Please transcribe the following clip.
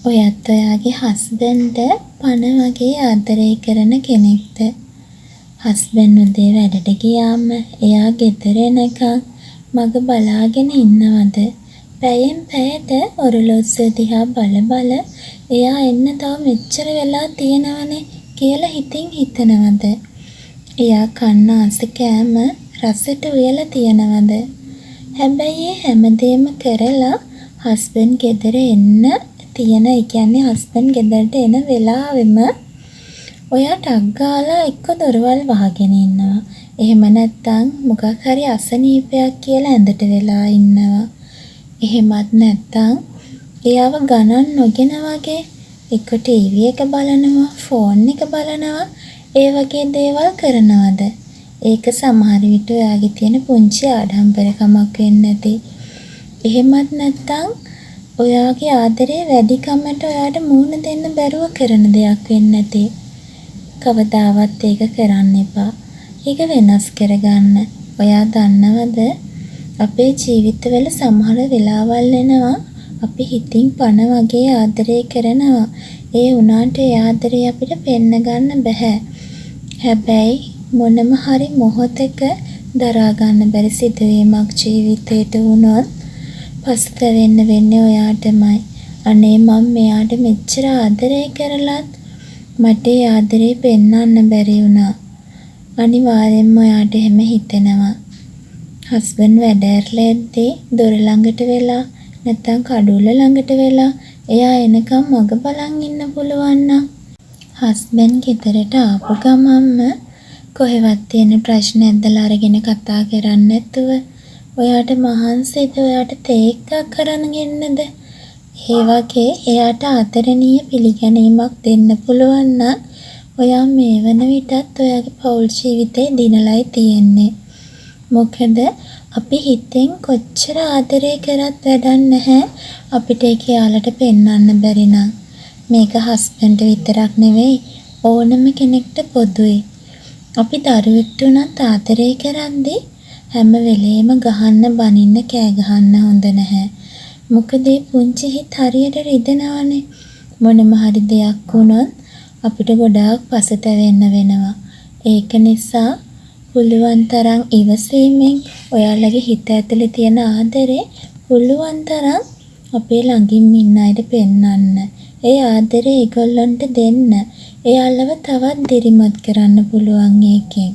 ඔයත් ඔයාගේ හස්බන්ඩ්ට පණ වගේ ආදරය කරන කෙනෙක්ද? හස්බන්ඩ් උදේ වැඩට ගියාම එයා ගෙදර එනකන් මග බලාගෙන ඉන්නවද? පැයෙන් පැයට ඔරලෝසුව දිහා බල බල එයා එන්න තව මෙච්චර වෙලා තියෙනවනේ කියලා හිතින් හිතනවද? එයා කන්න ආස කෑම රසට උයලා තියනවද? හැබැයි ඒ හැමදේම කරලා හස්බන්ඩ් ගෙදර එන්න තියෙන, ඒ කියන්නේ හස්බන්ඩ් ගෙදරට එන වෙලාවෙම ඔයා ටක් ගාලා එක්ක දොරවල් වහගෙන ඉන්නවා. එහෙම නැත්නම් මොකක් හරි අසනීපයක් කියලා ඇඳට වෙලා ඉන්නවා. එහෙමත් නැත්නම් එයාව ගණන් නොගෙන වගේ එක්ක ටීවී එක බලනවා, ෆෝන් එක බලනවා, ඒ වගේ දේවල් කරනවද? ඒක සමහර විට ඔයාගේ තියෙන පුංචි ආඩම්බරකමක් වෙන්න ඇති. එහෙමත් නැත්නම් ඔයාගේ ආදරේ වැඩිකමට ඔයාට මූණ දෙන්න බැරුව කරන දෙයක් වෙන්න ඇති. කවදාවත් ඒක කරන්න එපා. ඒක වෙනස් කරගන්න. ඔයා දන්නවද? අපේ ජීවිතවල සමහර වෙලාවල් එනවා අපි හිතින් පණ වගේ ආදරය කරනවා. ඒ වුණාට ඒ ආදරේ අපිට පෙන්න ගන්න බෑ. හැබැයි මොනම හරි මොහොතක දරා ගන්න බැරි සිදුවීමක් ජීවිතේට වුණොත් පසුතැවෙන්න වෙන්නේ ඔයාටමයි. අනේ මම මෙයාට මෙච්චර ආදරය කරලත් මට ඒ ආදරේ පෙන්වන්න බැරි වුණා. අනිවාර්යෙන්ම ඔයාට එහෙම හිතෙනවා. හස්බන්ඩ් වැඩ ඇරලා එද්දී දොර ළඟට වෙලා නැත්නම් කඩුල්ල ළඟට වෙලා එයා එනකම් මග බලන් ඉන්න පුළුවන් නම් හස්බන්ඩ් ගෙදරට ආපු ගමන්ම කොහෙවත් තියෙන ප්‍රශ්න ඇද්දලා අරගෙන කතා කරන්නේ නැතුව ඔයාට මහන්සිද ඔයාට තේ එකක් කරන් ගෙන්නද? ඒ වගේ එයාට ආදරණීය පිළිගැනීමක් දෙන්න පුළුවන් නම් ඔයා මේ වන විටත් ඔයාගේ පෞල් ජීවිතේ දිනලයි තියෙන්නේ. මොකද අපි හිතෙන් කොච්චර ආදරය කරත් වැඩක් නැහැ අපිට ඒක යාලට පෙන්වන්න බැරි නම්. මේක හස්බන්ඩ් විතරක් නෙවෙයි ඕනම කෙනෙක්ට පොදුයි. අපි දරුවෙක්ට උනත් ආදරය කරද්දී හැම වෙලේම ගහන්න බනින්න කෑ ගහන්න හොඳ නැහැ. මොකද ඒ පුංචි හිත හරියට රිදෙනවනේ. මොනම හරි දෙයක් වුණොත් අපිට ගොඩාක් පසුතැවෙන්න වෙනවා. ඒක නිසා පුළුවන් තරම් ඉවසීමෙන් ඔයාලගේ හිත ඇතුලේ තියෙන ආදරේ පුළුවන් තරම් අපේ ළඟින් ඉන්න අයට පෙන්වන්න. ඒ ආදරේ ඒගොල්ලන්ට දෙන්න. එයාලව තවත් දිරිමත් කරන්න පුළුවන් ඒකෙන්.